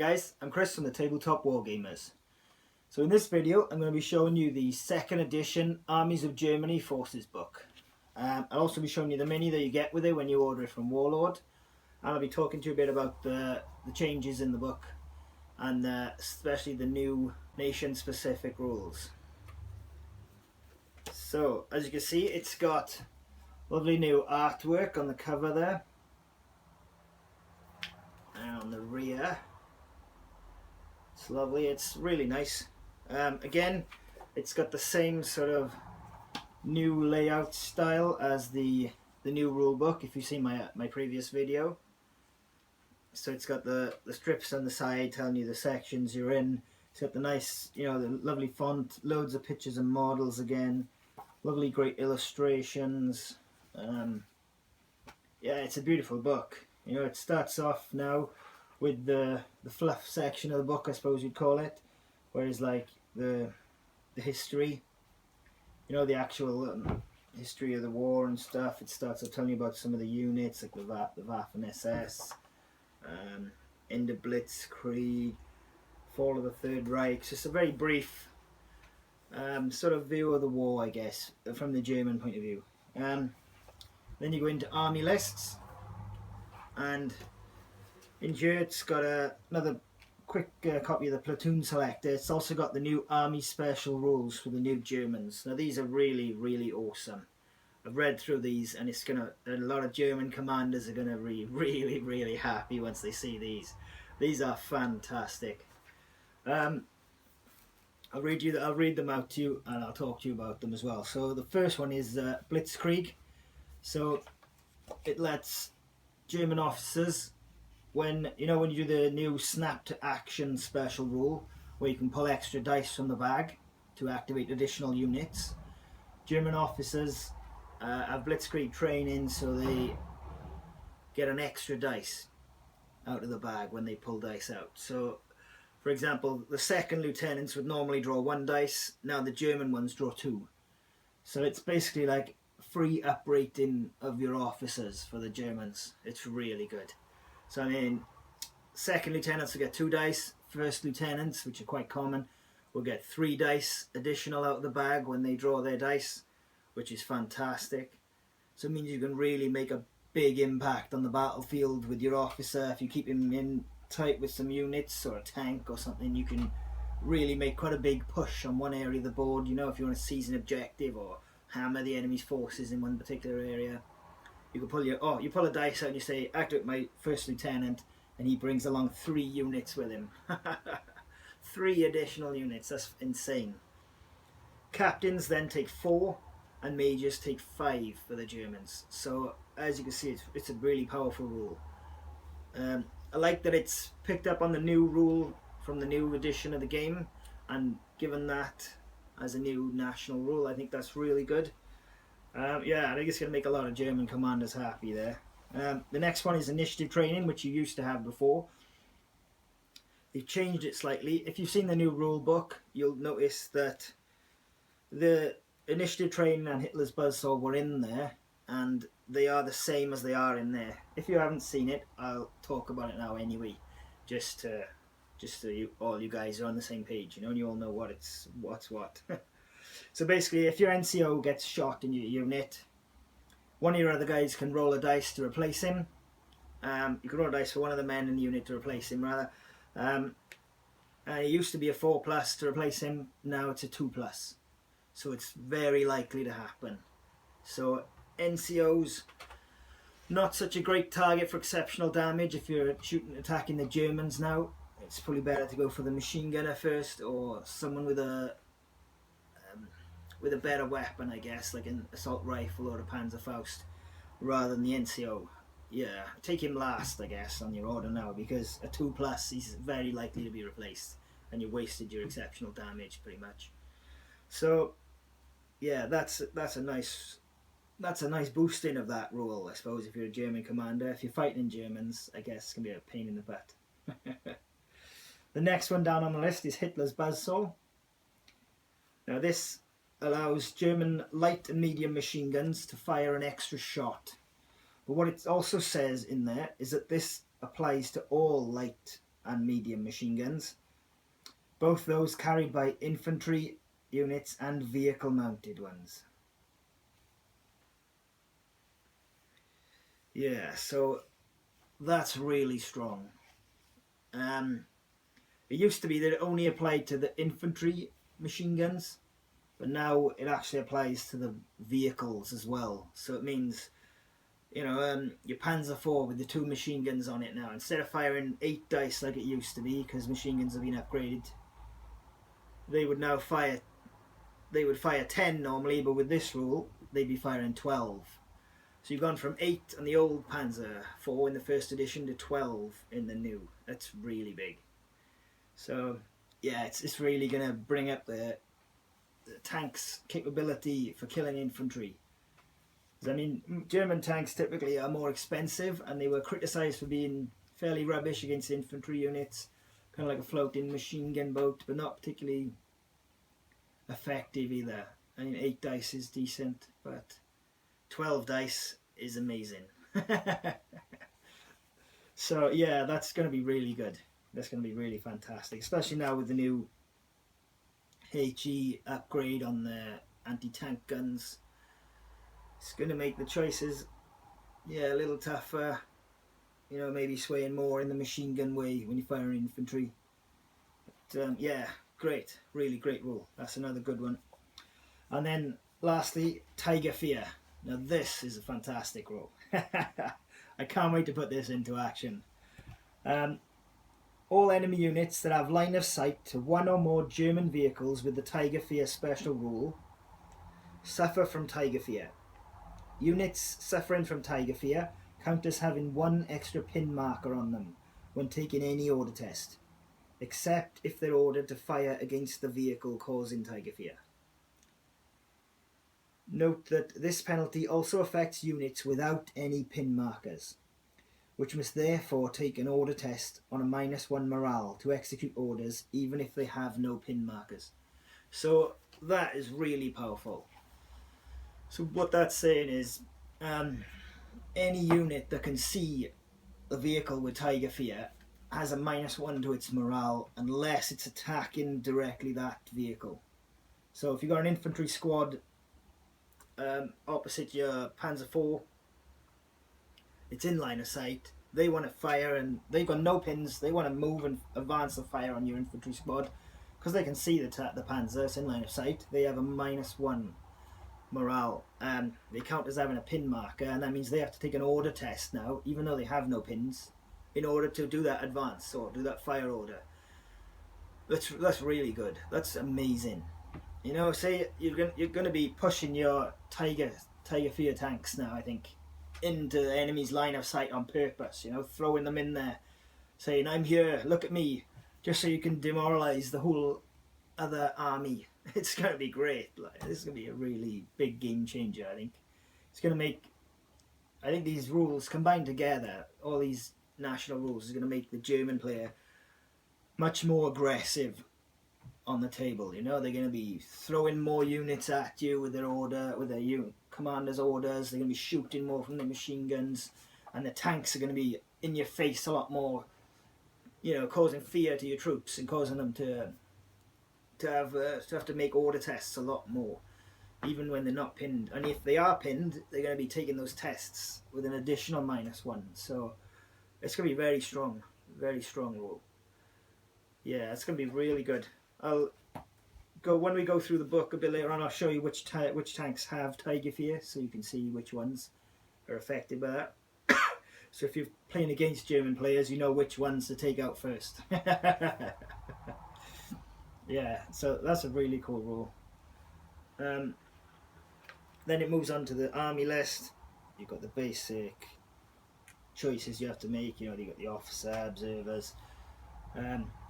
guys, I'm Chris from the Tabletop Wargamers. So in this video I'm going to be showing you the second edition Armies of Germany Forces book. I'll also be showing you the mini that you get with it when you order it from Warlord. And I'll be talking to you a bit about the changes in the book and especially the new nation specific rules. So as you can see, it's got lovely new artwork on the cover there and on the rear. It's lovely, it's really nice. Again, it's got the same sort of new layout style as the new rule book, if you've seen my previous video. So it's got the strips on the side telling you the sections you're in. It's got the nice, the lovely font, loads of pictures and models again. Lovely, great illustrations. Yeah, it's a beautiful book. It starts off now with the fluff section of the book, I suppose you'd call it, whereas like the history, the actual history of the war and stuff. It starts off telling you about some of the units, like the Waffen SS, Ende Blitzkrieg, Fall of the Third Reich. It's just a very brief sort of view of the war, I guess, from the German point of view. Then you go into army lists, and in here it's got another quick copy of the platoon selector. It's also got the new army special rules for the new Germans. Now these are really, really awesome. I've read through these, and a lot of German commanders are gonna be really, really happy once they see these. These are fantastic. I'll read them out to you, and I'll talk to you about them as well. So the first one is Blitzkrieg. So it lets German officers, when you do the new snap to action special rule, where you can pull extra dice from the bag to activate additional units, German officers have Blitzkrieg training, so they get an extra dice out of the bag when they pull dice out. So for example, the second lieutenants would normally draw 1 dice, now the German ones draw 2. So it's basically like free uprating of your officers for the Germans. It's really good. So I mean, second lieutenants will get 2 dice, first lieutenants, which are quite common, will get 3 dice additional out of the bag when they draw their dice, which is fantastic. So it means you can really make a big impact on the battlefield with your officer. If you keep him in tight with some units or a tank or something, you can really make quite a big push on one area of the board. If you want to seize an objective or hammer the enemy's forces in one particular area, you can pull you pull a dice out and you say, activate my first lieutenant, and he brings along 3 units with him. 3 additional units, that's insane. Captains then take 4 and majors take 5 for the Germans. So as you can see, it's a really powerful rule. I like that it's picked up on the new rule from the new edition of the game and given that as a new national rule. I think that's really good. Yeah, I think it's going to make a lot of German commanders happy there. The next one is initiative training, which you used to have before. They've changed it slightly. If you've seen the new rule book, you'll notice that the initiative training and Hitler's buzzsaw were in there, and they are the same as they are in there. If you haven't seen it, I'll talk about it now anyway, just so all you guys are on the same page, and you all know what's what. So basically, if your NCO gets shot in your unit, one of your other guys can roll a dice to replace him. You can roll a dice for one of the men in the unit to replace him, rather. It used to be a 4+ to replace him, now it's a 2+. So it's very likely to happen. So NCOs, not such a great target for exceptional damage if you're attacking the Germans now. It's probably better to go for the machine gunner first, or someone with a better weapon, I guess, like an assault rifle or a Panzerfaust, rather than the NCO. Yeah, take him last, I guess, on your order now, because a 2+, he's very likely to be replaced, and you wasted your exceptional damage pretty much. So yeah, that's a nice boosting of that rule, I suppose, if you're a German commander. If you're fighting Germans, I guess it's going to be a pain in the butt. The next one down on the list is Hitler's buzzsaw. Now this allows German light and medium machine guns to fire an extra shot. But what it also says in there is that this applies to all light and medium machine guns. Both those carried by infantry units and vehicle mounted ones. Yeah, so that's really strong. It used to be that it only applied to the infantry machine guns, but now it actually applies to the vehicles as well. So it means, your Panzer IV with the 2 machine guns on it now, instead of firing 8 dice like it used to be, because machine guns have been upgraded, they would fire 10 normally, but with this rule, they'd be firing 12. So you've gone from 8 on the old Panzer IV in the first edition to 12 in the new. That's really big. So, yeah, it's really going to bring up the tank's capability for killing infantry. I mean, German tanks typically are more expensive, and they were criticised for being fairly rubbish against infantry units, kind of like a floating machine gun boat, but not particularly effective either. I mean, 8 dice is decent, but 12 dice is amazing. So yeah, that's going to be really good. That's going to be really fantastic, especially now with the new HE upgrade on the anti-tank guns. It's going to make the choices, a little tougher. Maybe swaying more in the machine gun way when you fire infantry. But yeah, great, really great rule. That's another good one. And then lastly, Tiger Fear. Now this is a fantastic rule. I can't wait to put this into action. All enemy units that have line of sight to 1 or more German vehicles with the Tiger Fear special rule suffer from Tiger Fear. Units suffering from Tiger Fear count as having 1 extra pin marker on them when taking any order test, except if they're ordered to fire against the vehicle causing Tiger Fear. Note that this penalty also affects units without any pin markers, which must therefore take an order test on a -1 morale to execute orders even if they have no pin markers. So that is really powerful. So what that's saying is, any unit that can see the vehicle with Tiger Fear has a -1 to its morale unless it's attacking directly that vehicle. So if you've got an infantry squad opposite your Panzer IV, it's in line of sight, they want to fire and they've got no pins, they want to move and advance the fire on your infantry squad because they can see the Panzer, it's in line of sight, they have a -1 morale. They count as having a pin marker, and that means they have to take an order test now, even though they have no pins, in order to do that advance or do that fire order. That's really good. That's amazing. Say you're going to be pushing your Tiger Fear tanks now, I think, into the enemy's line of sight on purpose, throwing them in there, saying, I'm here, look at me, just so you can demoralise the whole other army. It's going to be great. This is going to be a really big game changer, I think. It's going to make, I think these rules combined together, all these national rules, is going to make the German player much more aggressive on the table. They're going to be throwing more units at you with their commander's orders. They're going to be shooting more from their machine guns, and the tanks are going to be in your face a lot more, causing fear to your troops and causing them to have to make order tests a lot more, even when they're not pinned. And if they are pinned, they're going to be taking those tests with an additional -1. So it's going to be very strong rule. Yeah, it's going to be really good. When we go through the book a bit later on, I'll show you which tanks have Tiger Fear, so you can see which ones are affected by that. So if you're playing against German players, you know which ones to take out first. Yeah, so that's a really cool rule. Then it moves on to the army list. You've got the basic choices you have to make. You've got the officer, observers.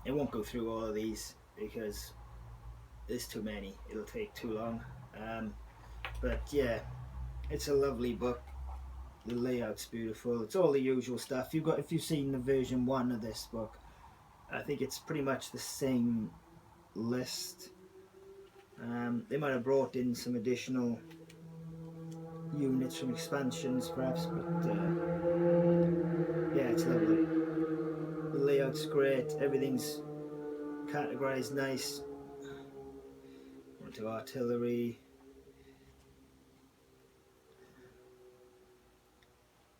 It won't go through all of these because there's too many. It'll take too long. But yeah, it's a lovely book. The layout's beautiful. It's all the usual stuff. If you've seen the version 1 of this book, I think it's pretty much the same list. They might have brought in some additional units from expansions perhaps, but yeah, it's lovely. layout's great, everything's categorized nice. Onto artillery.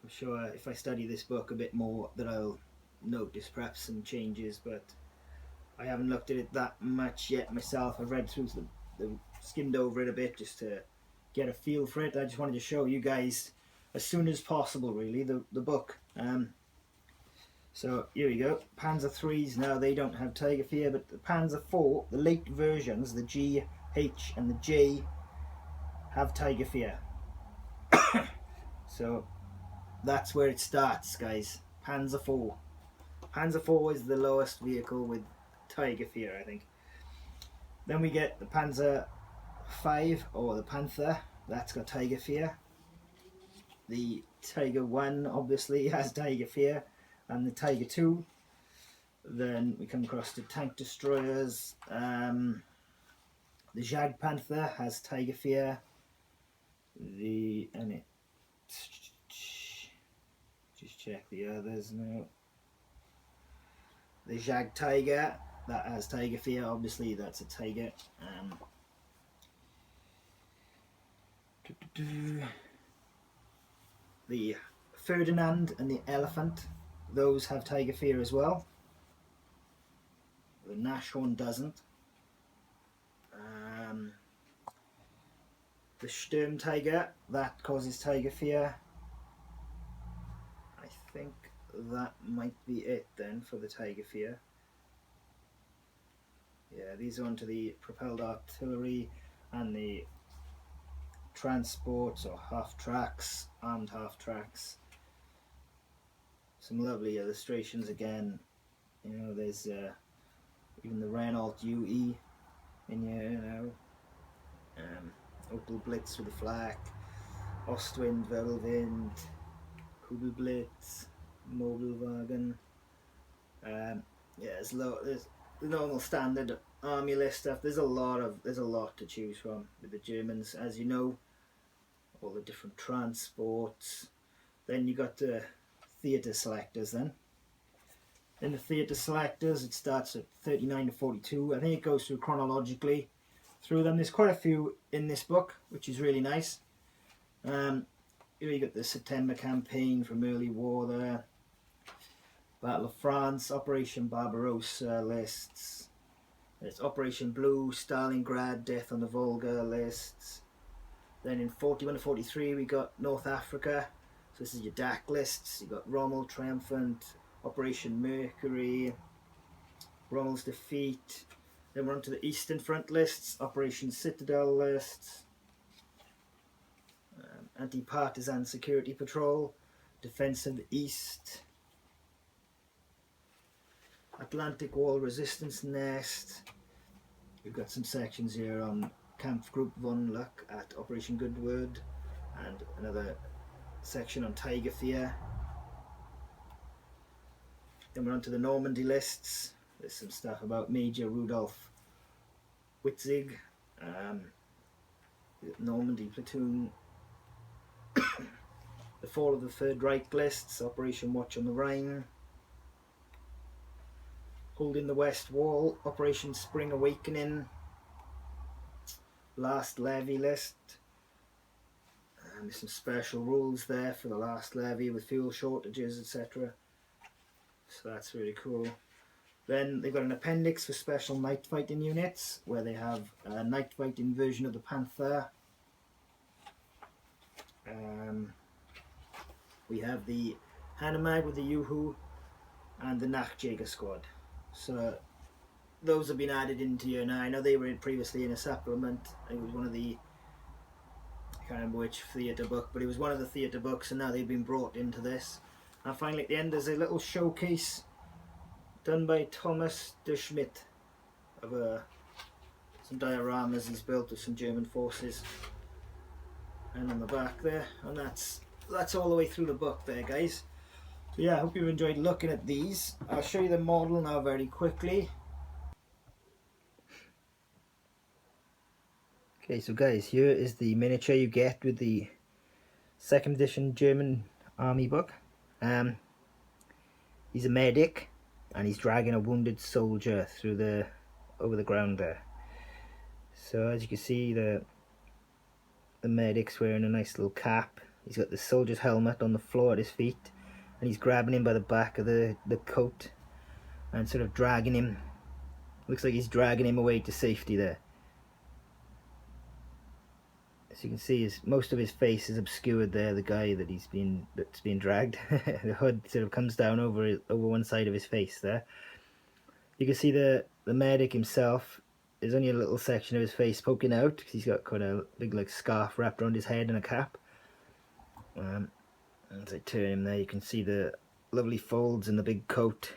I'm sure if I study this book a bit more that I'll notice perhaps some changes, but I haven't looked at it that much yet myself. I've read through skimmed over it a bit just to get a feel for it. I just wanted to show you guys as soon as possible really the book. So here we go, Panzer IIIs. Now they don't have Tiger Fear, but the Panzer IV, the late versions, the G, H and the J have Tiger Fear. So that's where it starts, guys. Panzer IV. Panzer IV is the lowest vehicle with Tiger Fear, I think. Then we get the Panzer V, or the Panther. That's got Tiger Fear. The Tiger 1 obviously has Tiger Fear, and the Tiger 2. Then we come across the tank destroyers. The Jag Panther has Tiger Fear. Just check the others now. The Jag Tiger, that has Tiger Fear, obviously that's a Tiger. The Ferdinand and the Elephant, those have Tiger Fear as well. The Nashorn doesn't. The Sturm Tiger, that causes Tiger Fear. I think that might be it then for the Tiger Fear. Yeah, these are onto the propelled artillery and the transports or half tracks, armed half tracks. Some lovely illustrations again. You know, there's even the Renault UE in here now. Opel Blitz with the flak, Ostwind, Wirbelwind, Kugelblitz, Mobilwagen. Yeah, there's the normal standard army list stuff. There's a lot to choose from with the Germans, as you know. All the different transports. Then you got the theatre selectors. Then in the theatre selectors, it starts at 39 to 42. I think it goes through chronologically through them. There's quite a few in this book, which is really nice. Here you got the September campaign from early war there. Battle of France, Operation Barbarossa lists. There's Operation Blue, Stalingrad, Death on the Volga lists. Then in 41 to 43 we got North Africa. So this is your DAC lists. You got Rommel Triumphant, Operation Mercury, Rommel's Defeat. Then we're on to the Eastern Front lists, Operation Citadel lists, Anti-Partisan Security Patrol, Defense of the East, Atlantic Wall Resistance Nest. We've got some sections here on Kampfgruppe von Luck at Operation Goodwood, and another section on Tiger Fear. Then we're on to the Normandy lists. There's some stuff about Major Rudolf Witzig, Normandy Platoon, the Fall of the Third Reich lists, Operation Watch on the Rhine, Holding the West Wall, Operation Spring Awakening, Last Levy list. There's some special rules there for the last levy with fuel shortages, etc. So that's really cool. Then they've got an appendix for special night fighting units, where they have a night fighting version of the Panther. We have the Hanomag with the Yoo-Hoo and the Nachtjäger squad. So those have been added into here now. I know they were previously in a supplement. It was one of the, I can't remember which theatre book, but it was one of the theatre books, and now they've been brought into this. And finally at the end there's a little showcase done by Thomas de Schmidt of some dioramas he's built of some German forces. And on the back there, and that's all the way through the book there, guys. So yeah, I hope you enjoyed looking at these. I'll show you the model now very quickly. Okay, so guys, here is the miniature you get with the 2nd edition German army book. He's a medic. and he's dragging a wounded soldier through the over the ground there. So as you can see, the medic's wearing a nice little cap. He's got the soldier's helmet on the floor at his feet, and he's grabbing him by the back of the coat and sort of dragging him. Looks like he's dragging him away to safety there. As you can see, most of his face is obscured there. The guy that's being dragged, the hood sort of comes down over one side of his face there. You can see the medic himself. There's only a little section of his face poking out because he's got quite a big like scarf wrapped around his head and a cap. As I turn him there, you can see the lovely folds in the big coat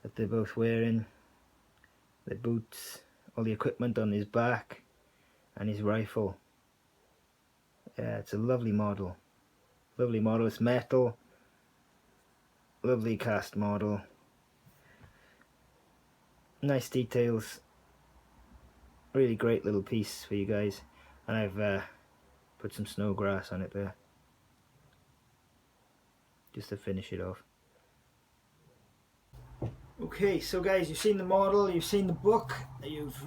that they're both wearing. The boots, all the equipment on his back, and his rifle. Yeah, it's a lovely model. Lovely model. It's metal. Lovely cast model. Nice details. Really great little piece for you guys. And I've put some snow grass on it there, just to finish it off. Okay, so guys, you've seen the model, you've seen the book, you've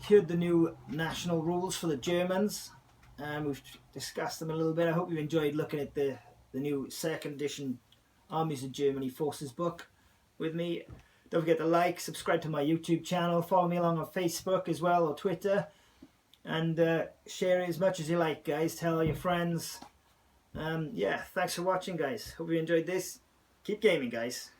heard the new national rules for the Germans. We've discussed them a little bit. I hope you enjoyed looking at the new second edition Armies of Germany Forces book with me. Don't forget to like, subscribe to my YouTube channel, follow me along on Facebook as well, or Twitter, and share it as much as you like, guys. Tell all your friends. Yeah, thanks for watching, guys. Hope you enjoyed this. Keep gaming, guys.